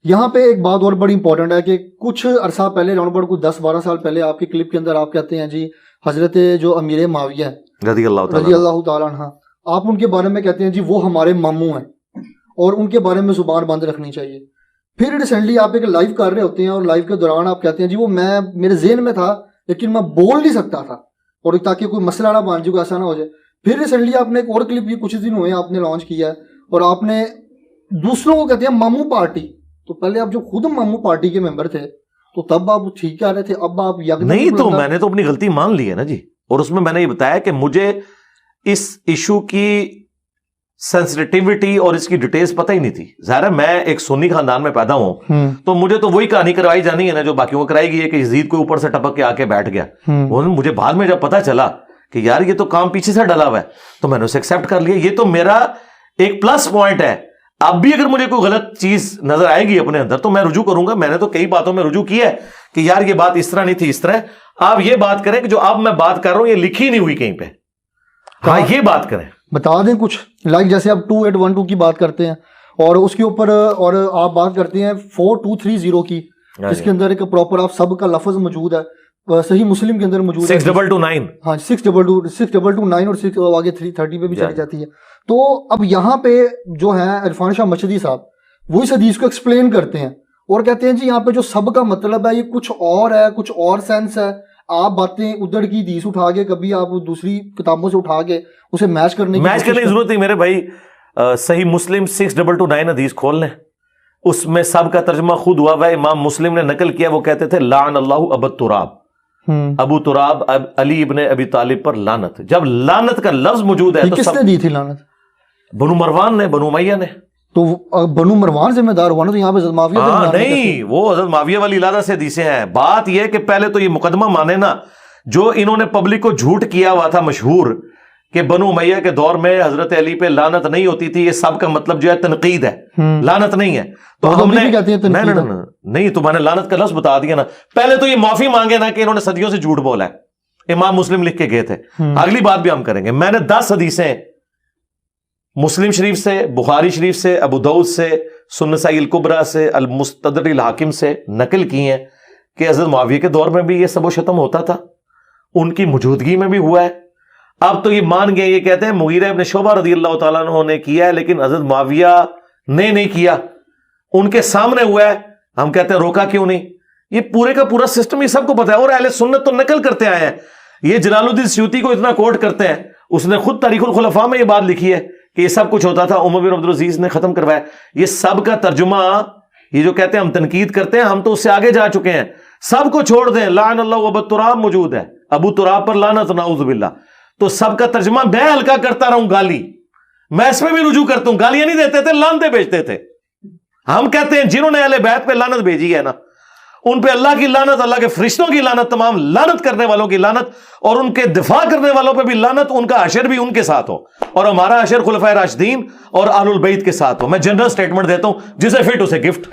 یہاں پہ ایک بات اور بڑی امپورٹنٹ ہے کہ کچھ عرصہ پہلے اراؤنڈ اباؤٹ کوئی 10-12 سال پہلے آپ کی کلپ کے اندر آپ کہتے ہیں جی حضرت جو امیر معاویہ رضی رضی اللہ تعالیٰ عنہ، آپ ان کے بارے میں کہتے ہیں جی وہ ہمارے ماموں ہیں اور ان کے بارے میں زبان بند رکھنی چاہیے. پھر ریسنٹلی آپ ایک لائیو کر رہے ہوتے ہیں اور لائیو کے دوران آپ کہتے ہیں جی وہ میں میرے ذہن میں تھا لیکن میں بول نہیں سکتا تھا اور تاکہ کوئی مسئلہ نہ بن جائے، ایسا نہ ہو جائے. پھر ریسنٹلی آپ نے ایک اور کلپ بھی کچھ دن ہوئے آپ نے لانچ کیا ہے اور آپ نے دوسروں کو کہتے ہیں ماموں پارٹی. تو پہلے آپ جو خود ماموں پارٹی کے ممبر تھے تو تب آپ ٹھیک کہہ رہے تھے، اب آپ نہیں. تو میں نے تو اپنی غلطی مان لی ہے نا جی، اور اس میں نے یہ بتایا کہ مجھے اس ایشو کی سینسٹیوٹی اور اس کی ڈیٹیلز پتہ ہی نہیں تھی. ظاہر ہے میں ایک سنی خاندان میں پیدا ہوں تو مجھے تو وہی کہانی کروائی جانی ہے نا جو باقیوں کو کرائی گئی ہے کہ یزید کو اوپر سے ٹپک کے آ کے بیٹھ گیا. مجھے بعد میں جب پتا چلا کہ یار یہ تو کام پیچھے سے ڈلا ہوا ہے تو میں نے اسے ایکسیپٹ کر لیا. یہ تو میرا ایک پلس پوائنٹ ہے. اب بھی اگر مجھے کوئی غلط چیز نظر آئے گی اپنے اندر تو میں رجوع کروں گا. میں نے تو کئی باتوں میں رجوع کیا ہے کہ یار یہ بات اس طرح نہیں تھی، اس طرح. آپ یہ بات کریں کہ جو اب میں بات کر رہا ہوں یہ لکھی نہیں ہوئی کہیں پہ. ہاں یہ بات کریں، بتا دیں کچھ لائک جیسے آپ 2812 کی بات کرتے ہیں اور اس کے اوپر اور آپ بات کرتے ہیں 4230 کی، جس کے اندر ایک پراپر آپ سب کا لفظ موجود ہے، صحیح مسلم کے اندر موجود ہے 6229. ہاں 6229 اور 6 آگے 330 پہ بھی چلی جاتی ہے. تو اب یہاں پہ جو ہیں عرفان شاہ مشہدی صاحب وہ اس حدیث کو ایکسپلین کرتے ہیں اور کہتے ہیں جی یہاں پہ جو سب کا مطلب ہے یہ کچھ اور ہے، کچھ اور سینس ہے. آپ باتیں ادھر کی حدیث اٹھا کے کبھی آپ دوسری کتابوں سے اٹھا کے اسے میچ کرنے کی ضرورت نہیں میرے بھائی. صحیح مسلم 6229 حدیث کھول لیں، اس میں سب کا ترجمہ خود ہوا ہے، امام مسلم نے نقل کیا. وہ کہتے تھے لعن اللہ ابو تراب، ابو تراب علی ابن ابی طالب پر لعنت. جب لعنت کا لفظ موجود ہے تو کس نے دی تھی لعنت؟ بنو مروان نے، بنو امیہ نے. تو بنو مروان ذمہ دار ہوا نا، تو یہاں پہ حضرت معاویہ نہیں، وہ حضرت معاویہ والی علیحدہ سے حدیثیں ہیں. بات یہ کہ پہلے تو یہ مقدمہ مانے نا جو انہوں نے پبلک کو جھوٹ کیا ہوا تھا مشہور کہ بنو امیہ کے دور میں حضرت علی پہ لعنت نہیں ہوتی تھی. یہ سب کا مطلب جو ہے تنقید ہے، لعنت نہیں ہے. تو ہم نے نہیں تو میں نے لعنت کا لفظ بتا دیا نا. پہلے تو یہ معافی مانگے نا کہ انہوں نے صدیوں سے جھوٹ بولا ہے. امام مسلم لکھ کے گئے تھے. اگلی بات بھی ہم کریں گے. میں نے 10 حدیثیں مسلم شریف سے، بخاری شریف سے، ابو داؤد سے، سنن نسائی الکبریٰ سے، المستدرک الحاکم سے نقل کی ہیں کہ حضرت معاویہ کے دور میں بھی یہ سب و شتم ہوتا تھا، ان کی موجودگی میں بھی ہوا ہے. اب تو یہ مان گئے، یہ کہتے ہیں مغیرہ ابن شعبہ رضی اللہ تعالیٰ عنہ نے کیا ہے لیکن حضرت معاویہ نے نہیں کیا، ان کے سامنے ہوا ہے. ہم کہتے ہیں روکا کیوں نہیں؟ یہ پورے کا پورا سسٹم یہ سب کو پتا ہے اور اہل سنت تو نقل کرتے آئے ہیں. یہ جلال الدین سیوطی کو اتنا کوٹ کرتے ہیں، اس نے خود تاریخ الخلفاء میں یہ بات لکھی ہے کہ یہ سب کچھ ہوتا تھا، عمر بن عبدالعزیز نے ختم کروایا. یہ سب کا ترجمہ، یہ جو کہتے ہیں ہم تنقید کرتے ہیں، ہم تو اس سے آگے جا چکے ہیں. سب کو چھوڑ دیں، لعن اللہ ابو تراب موجود ہے، ابو تراب پر لعنت نعوذ باللہ. تو سب کا ترجمہ میں ہلکا کرتا رہوں گالی، میں اس میں بھی رجوع کرتا ہوں. گالیاں نہیں دیتے تھے، لعنتیں بھیجتے تھے. ہم کہتے ہیں جنہوں نے اہل بیت پہ لعنت بھیجی ہے نا ان پہ اللہ کی لعنت، اللہ کے فرشتوں کی لعنت، تمام لعنت کرنے والوں کی لعنت اور ان کے دفاع کرنے والوں پہ بھی لعنت. ان کا حشر بھی ان کے ساتھ ہو اور ہمارا حشر خلفائے راشدین اور اہل البیت کے ساتھ ہو. میں جنرل سٹیٹمنٹ دیتا ہوں، جسے فٹ اسے گفٹ.